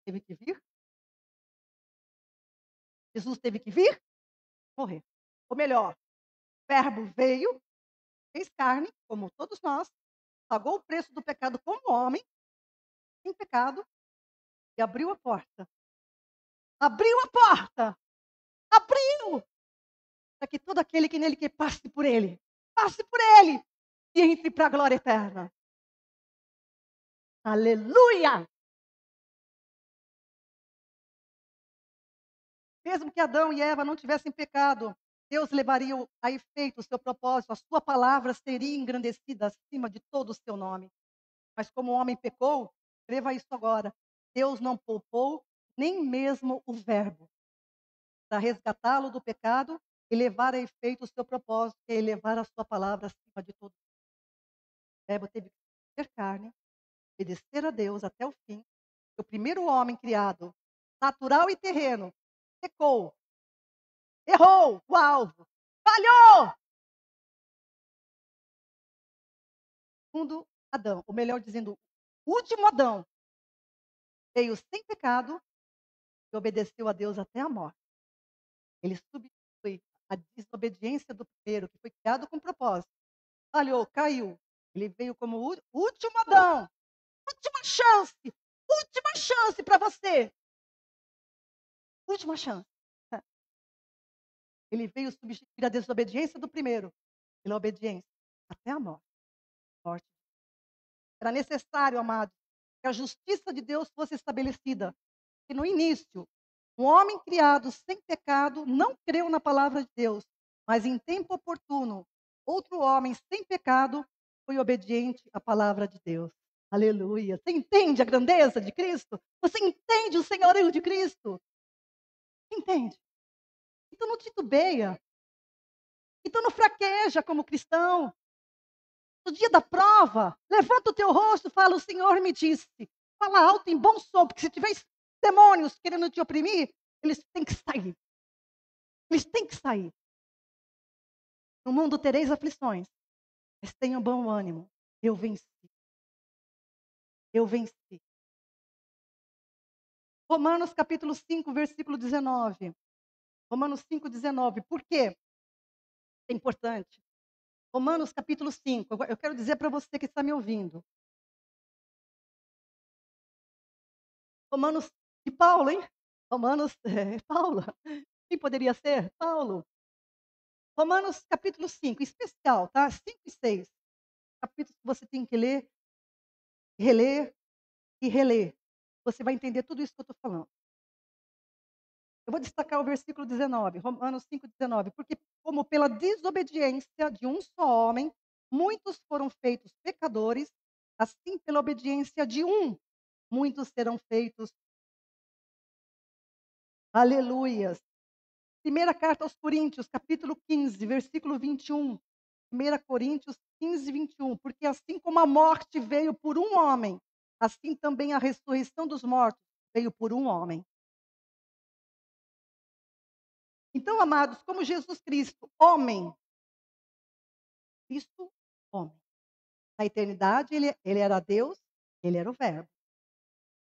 Teve que vir? Jesus teve que vir? Morrer. Ou melhor, o verbo veio, fez carne, como todos nós, pagou o preço do pecado como homem, sem pecado, e abriu a porta. Abriu a porta! Abriu! Para que todo aquele que nele quer passe por ele e entre para a glória eterna. Aleluia! Mesmo que Adão e Eva não tivessem pecado, Deus levaria a efeito o seu propósito, a sua palavra seria engrandecida acima de todo o seu nome. Mas como o homem pecou, escreva isso agora, Deus não poupou nem mesmo o verbo para resgatá-lo do pecado e levar a efeito o seu propósito, que é elevar a sua palavra acima de todo. O verbo teve que ser carne, obedecer a Deus até o fim. O primeiro homem criado, natural e terreno, pecou, errou o alvo, falhou. Segundo Adão, ou melhor dizendo, o último Adão, veio sem pecado e obedeceu a Deus até a morte. Ele substitui a desobediência do primeiro, que foi criado com propósito. Falhou, caiu. Ele veio como o último Adão. Última chance para você. Última chance. Ele veio substituir a desobediência do primeiro pela obediência até a morte. Era necessário, amados, que a justiça de Deus fosse estabelecida. E no início, um homem criado sem pecado não creu na palavra de Deus, mas em tempo oportuno, outro homem sem pecado foi obediente à palavra de Deus. Aleluia. Você entende a grandeza de Cristo? Você entende o senhorio de Cristo? Entende? Então não titubeia. Então não fraqueja como cristão. No dia da prova, levanta o teu rosto e fala: o Senhor me disse. Fala alto em bom som, porque se tiver demônios querendo te oprimir, eles têm que sair. Eles têm que sair. No mundo tereis aflições, mas tenham bom ânimo. Eu venci. Eu venci. Romanos capítulo 5, versículo 19. Romanos 5, 19. Por quê? É importante. Romanos capítulo 5. Eu quero dizer para você que está me ouvindo. Romanos de Paulo, hein? Romanos, Paulo. Quem poderia ser? Paulo. Romanos capítulo 5, especial, tá? 5 e 6. Capítulos que você tem que ler, reler e reler. você vai entender tudo isso que eu estou falando. Eu vou destacar o versículo 19, Romanos 5,19, porque como pela desobediência de um só homem, muitos foram feitos pecadores, assim pela obediência de um, muitos serão feitos, aleluias. Primeira carta aos Coríntios, capítulo 15, versículo 21. 1 Coríntios 15, 21. Porque assim como a morte veio por um homem, assim também a ressurreição dos mortos veio por um homem. Então, amados, como Jesus Cristo, homem, Cristo, homem. Na eternidade, ele era Deus, ele era o Verbo.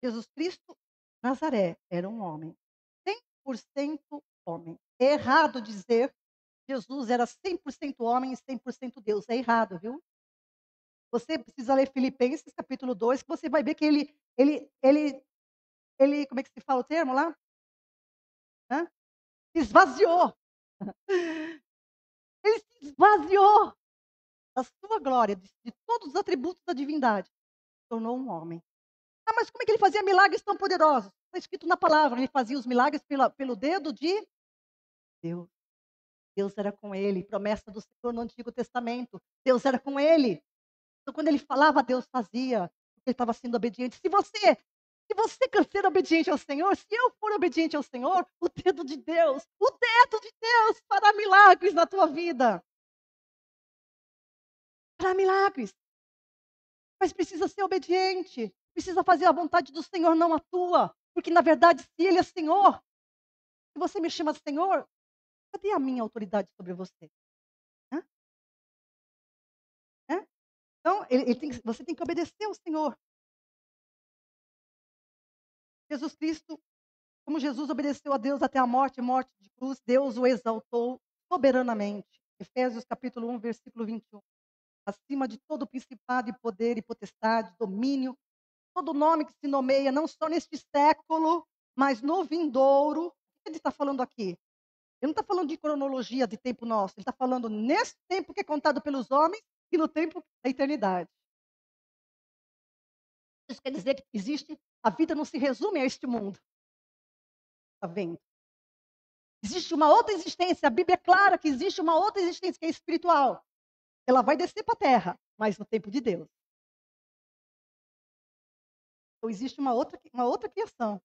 Jesus Cristo, Nazaré, era um homem. 100% homem. É errado dizer que Jesus era 100% homem e 100% Deus. É errado, viu? Você precisa ler Filipenses capítulo 2, que você vai ver que ele como é que se fala o termo lá? Hã? Esvaziou. Ele se esvaziou da sua glória, de todos os atributos da divindade. Tornou um homem. Ah, mas como é que ele fazia milagres tão poderosos? Está escrito na palavra, ele fazia os milagres pelo dedo de Deus. Deus era com ele, promessa do Senhor no Antigo Testamento. Deus era com ele. Então, quando ele falava, Deus fazia, porque ele estava sendo obediente. Se você quer ser obediente ao Senhor, se eu for obediente ao Senhor, o dedo de Deus fará milagres na tua vida. Fará milagres. Mas precisa ser obediente. Precisa fazer a vontade do Senhor, não a tua. Porque, na verdade, se Ele é Senhor, se você me chama Senhor, cadê a minha autoridade sobre você? Hã? Hã? Então, você tem que obedecer ao Senhor. Jesus Cristo, como Jesus obedeceu a Deus até a morte, morte de cruz, Deus o exaltou soberanamente. Efésios capítulo 1, versículo 21. Acima de todo principado e poder e potestade, domínio, todo nome que se nomeia, não só neste século, mas no vindouro. O que ele está falando aqui? Ele não está falando de cronologia de tempo nosso, ele está falando nesse tempo que é contado pelos homens e no tempo da eternidade. Isso quer dizer que existe, a vida não se resume a este mundo. Está vendo? Existe uma outra existência, a Bíblia é clara que existe uma outra existência que é espiritual. Ela vai descer para a terra, mas no tempo de Deus. Então existe uma outra criação.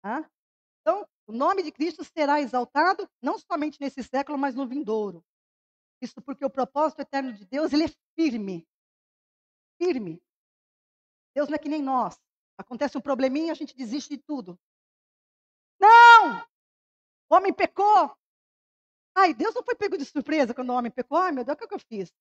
Tá? Então, o nome de Cristo será exaltado não somente nesse século, mas no vindouro. Isso porque o propósito eterno de Deus, ele é firme. Firme. Deus não é que nem nós. Acontece um probleminha, a gente desiste de tudo. Não! O homem pecou. Ai, Deus não foi pego de surpresa quando o homem pecou. Ai, meu Deus, o que é que eu fiz?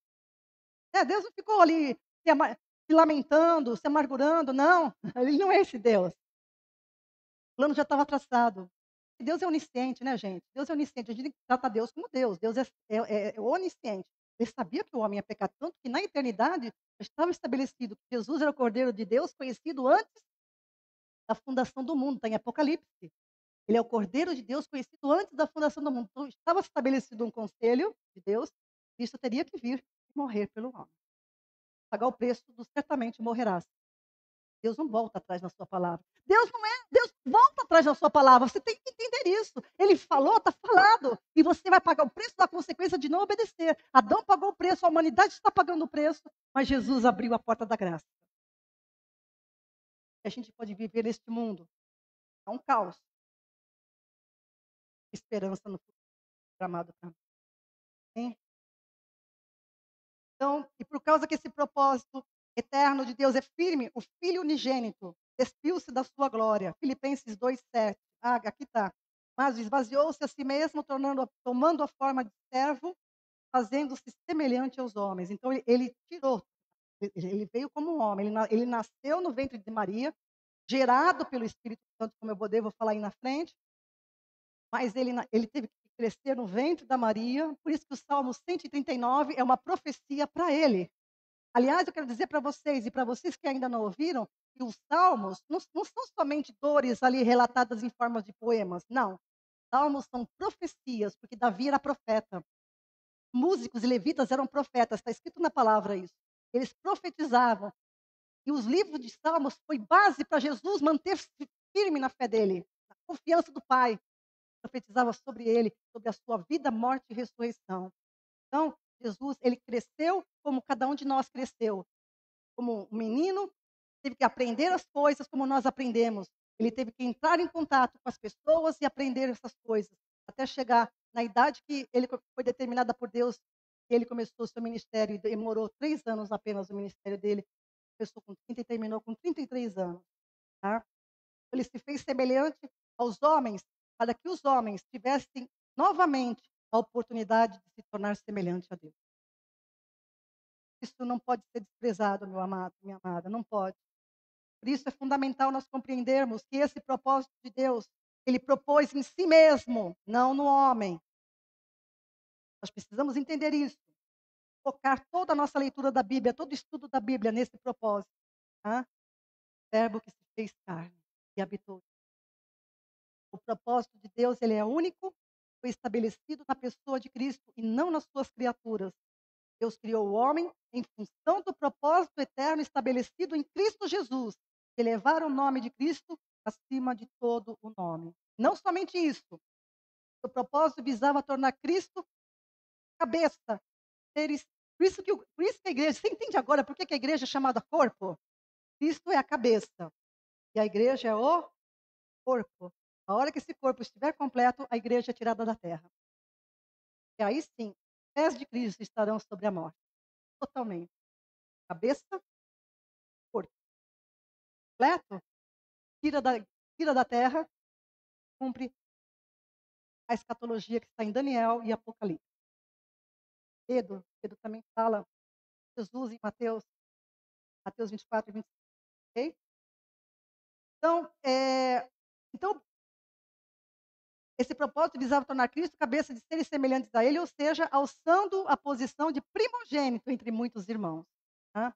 Deus não ficou ali se lamentando, se amargurando. Não, ele não é esse Deus. O plano já estava traçado. E Deus é onisciente, né, gente? Deus é onisciente. A gente trata Deus como Deus. Deus é onisciente. Ele sabia que o homem ia pecar, tanto que na eternidade já estava estabelecido que Jesus era o Cordeiro de Deus, conhecido antes da fundação do mundo. Está em Apocalipse. Ele é o Cordeiro de Deus, conhecido antes da fundação do mundo. Então, estava estabelecido um conselho de Deus. Cristo teria que vir e morrer pelo homem. Pagar o preço do certamente morrerás. Deus não volta atrás na sua palavra. Deus volta atrás na sua palavra. Você tem que entender isso. Ele falou, está falado. E você vai pagar o preço da consequência de não obedecer. Adão pagou o preço, a humanidade está pagando o preço, mas Jesus abriu a porta da graça. E a gente pode viver neste mundo. É um caos. Esperança no futuro, amado para mim. Então, e por causa que esse propósito eterno de Deus é firme, o Filho unigênito despiu-se da sua glória. Filipenses 2:7. Ah, aqui está. Mas esvaziou-se a si mesmo, tomando a forma de servo, fazendo-se semelhante aos homens. Então, ele tirou, ele veio como um homem, ele nasceu no ventre de Maria, gerado pelo Espírito Santo, como eu vou falar aí na frente, mas ele teve que crescer no ventre da Maria, por isso que o Salmo 139 é uma profecia para ele. Aliás, eu quero dizer para vocês, e para vocês que ainda não ouviram, que os salmos não são somente dores ali relatadas em forma de poemas, não. Salmos são profecias, porque Davi era profeta. Músicos e levitas eram profetas, está escrito na palavra isso. Eles profetizavam. E os livros de Salmos foi base para Jesus manter-se firme na fé dele, na confiança do Pai. Profetizava sobre ele, sobre a sua vida, morte e ressurreição. Então, Jesus, ele cresceu como cada um de nós cresceu. Como um menino, teve que aprender as coisas como nós aprendemos. Ele teve que entrar em contato com as pessoas e aprender essas coisas, até chegar na idade que ele foi determinada por Deus. Ele começou o seu ministério e demorou 3 anos apenas o ministério dele. Começou com 30 e terminou com 33 anos, tá. Ele se fez semelhante aos homens, para que os homens tivessem novamente a oportunidade de se tornar semelhante a Deus. Isso não pode ser desprezado, meu amado, minha amada, não pode. Por isso é fundamental nós compreendermos que esse propósito de Deus, ele propôs em si mesmo, não no homem. Nós precisamos entender isso. Focar toda a nossa leitura da Bíblia, todo o estudo da Bíblia nesse propósito, tá? Verbo que se fez carne e habitou. O propósito de Deus, ele é único, foi estabelecido na pessoa de Cristo e não nas suas criaturas. Deus criou o homem em função do propósito eterno estabelecido em Cristo Jesus, de elevar o nome de Cristo acima de todo o nome. Não somente isso, o propósito visava tornar Cristo cabeça. Por isso que a igreja, você entende agora por que a igreja é chamada corpo? Cristo é a cabeça e a igreja é o corpo. A hora que esse corpo estiver completo, a igreja é tirada da terra. E aí sim, os pés de Cristo estarão sobre a morte. Totalmente. Cabeça, corpo. Completo, tira da terra, cumpre a escatologia que está em Daniel e Apocalipse. Pedro também fala, Jesus em Mateus 24 e 25. Ok? Então, então, esse propósito visava tornar Cristo cabeça de seres semelhantes a ele, ou seja, alçando a posição de primogênito entre muitos irmãos. Tá?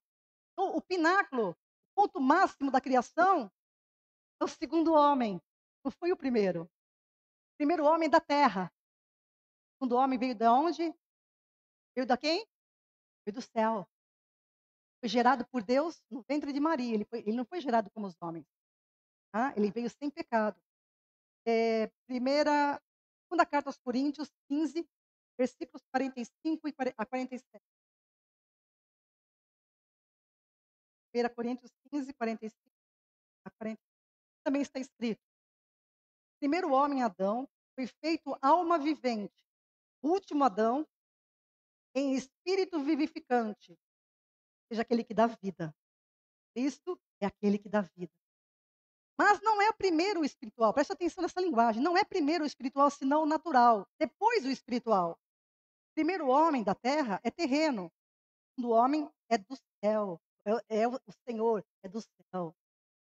Então, o pináculo, o ponto máximo da criação, é o segundo homem, não foi o primeiro. O primeiro homem da terra. O segundo homem veio de onde? Veio da quem? Veio do céu. Foi gerado por Deus no ventre de Maria. Ele não foi gerado como os homens. Tá? Ele veio sem pecado. Segunda carta aos Coríntios 15, versículos 45 a 47. 1 Coríntios 15, 45 a 47. Também está escrito: o primeiro homem, Adão, foi feito alma vivente. O último Adão, em espírito vivificante, seja aquele que dá vida. Cristo é aquele que dá vida. Mas não é o primeiro o espiritual, presta atenção nessa linguagem. Não é primeiro o espiritual, senão o natural. Depois o espiritual. O primeiro homem da terra é terreno. O segundo homem é do céu. É o Senhor, é do céu.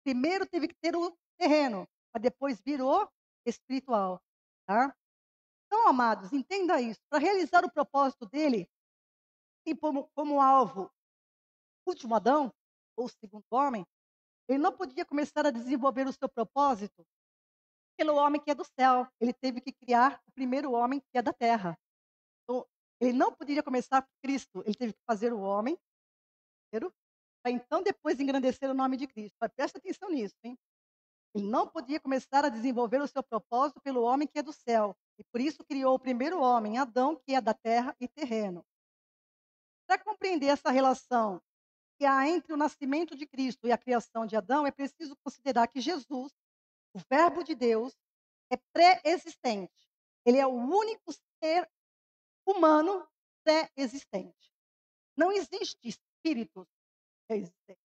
Primeiro teve que ter o terreno, para depois vir o espiritual. Tá? Então, amados, entenda isso. Para realizar o propósito dele, tem como alvo o último Adão, ou o segundo homem, ele não podia começar a desenvolver o seu propósito pelo homem que é do céu. Ele teve que criar o primeiro homem que é da terra. Então, ele não poderia começar por Cristo. Ele teve que fazer o homem primeiro, para então depois engrandecer o nome de Cristo. Mas presta atenção nisso, hein? Ele não podia começar a desenvolver o seu propósito pelo homem que é do céu. E por isso criou o primeiro homem, Adão, que é da terra e terreno. Para compreender essa relação que há entre o nascimento de Cristo e a criação de Adão, é preciso considerar que Jesus, o Verbo de Deus, é pré-existente. Ele é o único ser humano pré-existente. Não existe espírito pré-existente.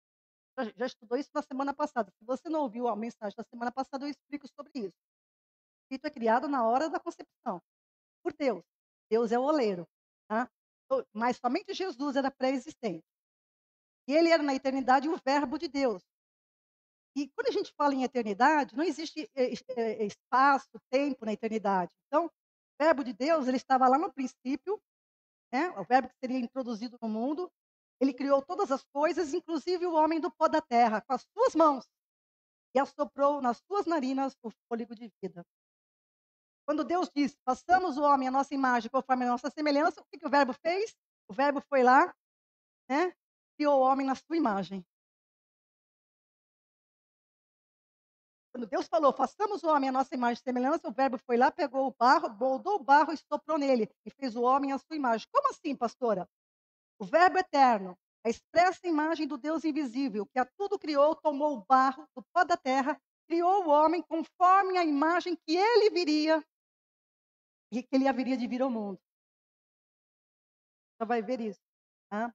Já estudou isso na semana passada. Se você não ouviu a mensagem da semana passada, eu explico sobre isso. O espírito é criado na hora da concepção, por Deus. Deus é o oleiro. Tá? Mas somente Jesus era pré-existente. E ele era na eternidade o Verbo de Deus. E quando a gente fala em eternidade, não existe espaço, tempo na eternidade. Então, o Verbo de Deus, ele estava lá no princípio, né, o Verbo que seria introduzido no mundo. Ele criou todas as coisas, inclusive o homem do pó da terra, com as suas mãos, e assoprou nas suas narinas o fôlego de vida. Quando Deus disse, façamos o homem à nossa imagem, conforme a nossa semelhança, o que o Verbo fez? O Verbo foi lá, né, criou o homem na sua imagem. Quando Deus falou: "Façamos o homem à nossa imagem e semelhança", o verbo foi lá, pegou o barro, moldou o barro e soprou nele, e fez o homem à sua imagem. Como assim, pastora? O verbo eterno, a expressa imagem do Deus invisível, que a tudo criou, tomou o barro do pó da terra, criou o homem conforme a imagem que ele viria e que ele haveria de vir ao mundo. Você vai ver isso, tá?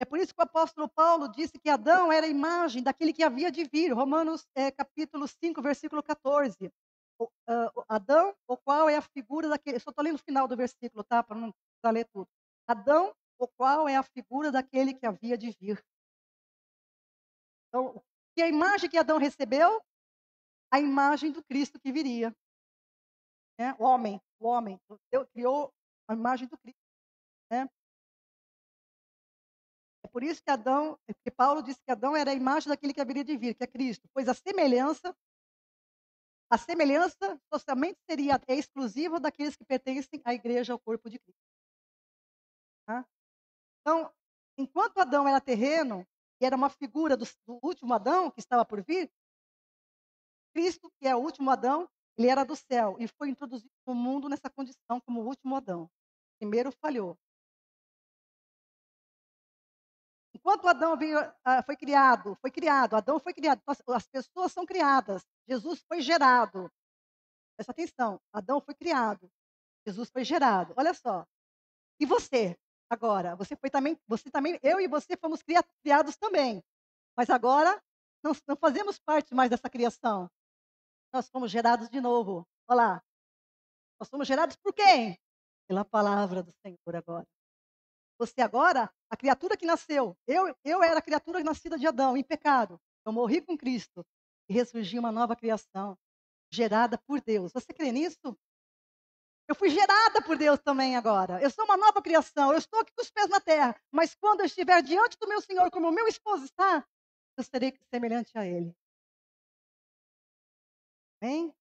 É por isso que o apóstolo Paulo disse que Adão era a imagem daquele que havia de vir. Romanos, capítulo 5, versículo 14. O Adão, o qual é a figura daquele. Eu só estou lendo o final do versículo, tá? Para não precisar ler tudo. Adão, o qual é a figura daquele que havia de vir. Então, que a imagem que Adão recebeu? A imagem do Cristo que viria. Né? O homem. Deus criou a imagem do Cristo. Né? É por isso que Adão, que Paulo disse que Adão era a imagem daquele que haveria de vir, que é Cristo. Pois a semelhança somente seria exclusiva daqueles que pertencem à igreja, ao corpo de Cristo. Tá? Então, enquanto Adão era terreno, e era uma figura do último Adão que estava por vir, Cristo, que é o último Adão, ele era do céu e foi introduzido no mundo nessa condição como o último Adão. Primeiro falhou. Enquanto Adão foi criado, Adão foi criado, então as pessoas são criadas, Jesus foi gerado. Presta atenção, Adão foi criado, Jesus foi gerado. Olha só. E você, agora? Você também, eu e você fomos criados também. Mas agora não fazemos parte mais dessa criação. Nós fomos gerados de novo. Olha lá. Nós fomos gerados por quem? Pela palavra do Senhor agora. Você agora, a criatura que nasceu. Eu era a criatura nascida de Adão, em pecado. Eu morri com Cristo e ressurgi uma nova criação, gerada por Deus. Você crê nisso? Eu fui gerada por Deus também agora. Eu sou uma nova criação. Eu estou aqui com os pés na terra. Mas quando eu estiver diante do meu Senhor, como o meu esposo está, eu serei semelhante a Ele. Amém?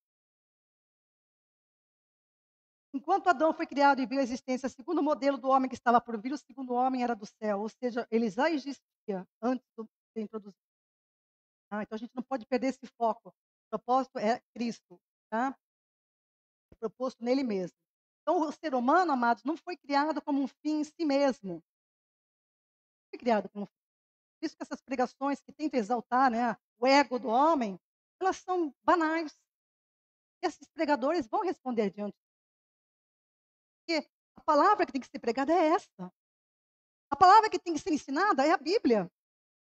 Enquanto Adão foi criado e viu a existência segundo o modelo do homem que estava por vir, o segundo homem era do céu. Ou seja, ele já existia antes de ser introduzido. Tá? Então a gente não pode perder esse foco. O propósito é Cristo. Tá? É proposto nele mesmo. Então o ser humano, amados, não foi criado como um fim em si mesmo. Foi criado como um fim. Por isso que essas pregações que tentam exaltar, né, o ego do homem, elas são banais. E esses pregadores vão responder diante. Porque a palavra que tem que ser pregada é essa. A palavra que tem que ser ensinada é a Bíblia.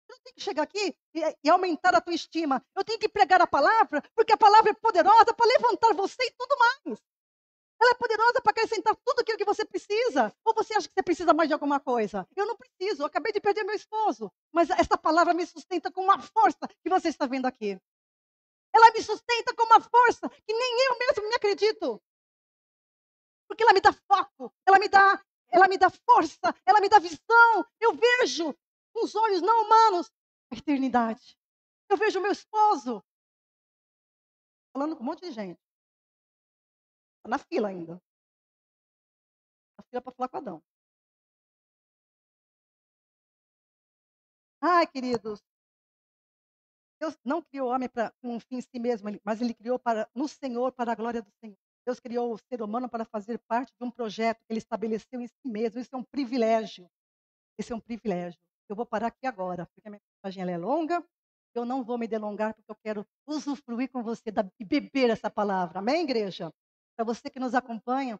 Eu não tenho que chegar aqui e aumentar a tua estima. Eu tenho que pregar a palavra, porque a palavra é poderosa para levantar você e tudo mais. Ela é poderosa para acrescentar tudo aquilo que você precisa. Ou você acha que você precisa mais de alguma coisa? Eu não preciso, eu acabei de perder meu esposo. Mas essa palavra me sustenta com uma força que você está vendo aqui. Ela me sustenta com uma força que nem eu mesmo me acredito. Porque ela me dá foco, ela me dá força, ela me dá visão. Eu vejo com os olhos não humanos a eternidade. Eu vejo o meu esposo falando com um monte de gente. Está na fila ainda. Na fila para falar com Adão. Ai, queridos, Deus não criou o homem para um fim em si mesmo, mas ele criou no Senhor, para a glória do Senhor. Deus criou o ser humano para fazer parte de um projeto que ele estabeleceu em si mesmo. Isso é um privilégio. Esse é um privilégio. Eu vou parar aqui agora, porque a minha mensagem ela é longa. Eu não vou me delongar, porque eu quero usufruir com você e beber essa palavra. Amém, igreja? Para você que nos acompanha,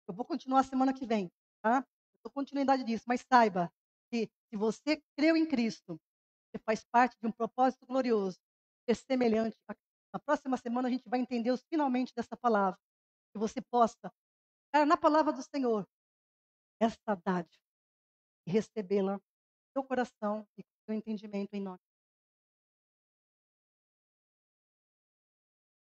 eu vou continuar semana que vem, tá? Eu dou continuidade disso, mas saiba que se você creu em Cristo, você faz parte de um propósito glorioso, ser semelhante. Na próxima semana a gente vai entender os finalmente dessa palavra. Que você possa ficar na palavra do Senhor, essa dádiva, e recebê-la no seu coração e com seu entendimento em nós.